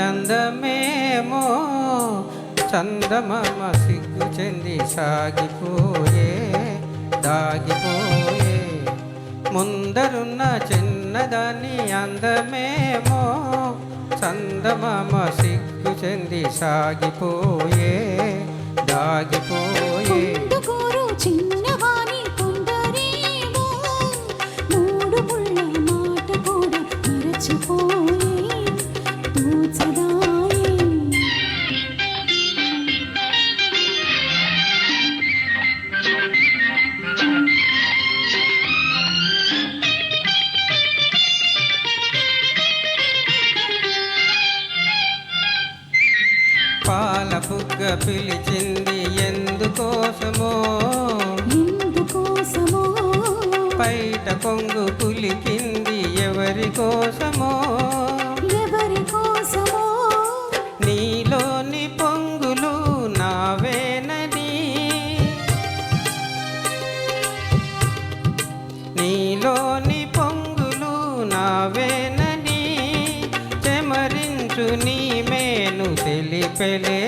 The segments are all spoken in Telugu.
అందమేమో చందమామ సిగ్గు చెంది సాగిపోయే దాగిపోయే. ముందరున్న చిన్నదాని అందమేమో చందమామ సిగ్గు చెంది సాగిపోయే దాగిపోయే. చిన్నవాణి కొందరేమో మూడు ముళ్ళ మాట కూడా మరచిపోయే తూచదాయే. పాల బుగ్గ పిలిచింది ఎందుకోసమో బయట కొంగు పులికింది ఎవరి కోసమో నీలోని పొంగులు నావేనని నీలోని పొంగులు నావేనని చెమరించు నీ మేను తెలిపెలే.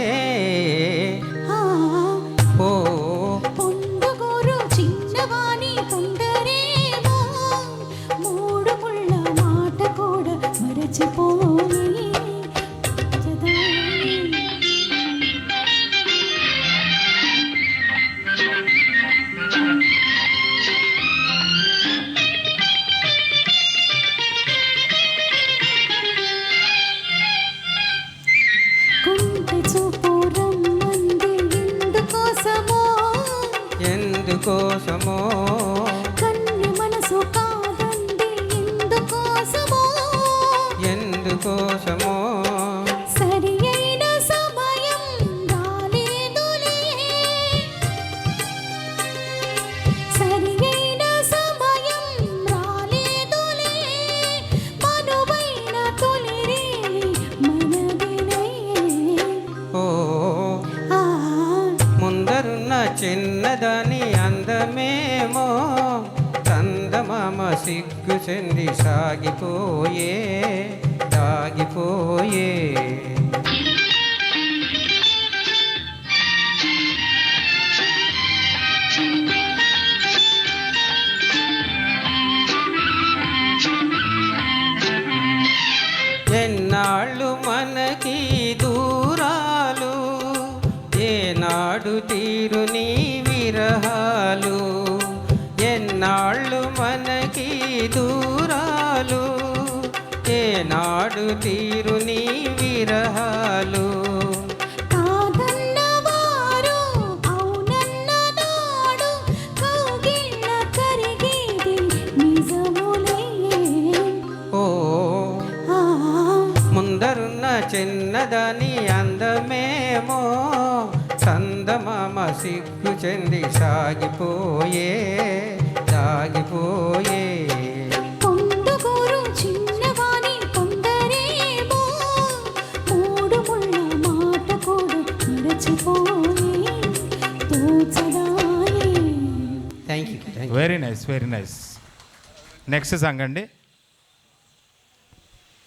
ఓ చిన్నవాణి కొందరేమో మూడు ముళ్ళ మాట కూడా మరచిపోయే. ఎందుకోసమో కన్ను మనసు కాదండి ఎందుకోసమో ఎందుకోసమో సరి అయిన సమయం రాలేదులే సరి అయిన సమయం రాలేదులే మనువైన తొలిరే మనదినే. ఓ ముందరున్న చిన్నదాని అందమేమో చందమామ సిగ్గు చెంది సాగిపోయే దాగిపోయే. ఎన్నాళ్ళు మనకి దూరాలు ఏనాడు తీరు నీ విరహాలు. ఎన్నాళ్ళు మనకి దూరాలు ఏనాడు తీరు నీ విరహాలు. కాదన్నవారు అవునన్న నాడు కౌగిళ్ళ కరిగేది నిజములే. ఓ ముందరున్న చిన్నదాని అందమేమో చందమామ సిగ్గు చెంది సాగిపోయే దాగిపోయే. కొండగూరు చిన్నవాణి కొందరేమో మూడు ముళ్ళ మాట కూడా మరచిపోయే తూచదాయే. Thank you. Very nice, very nice. Next song అండి.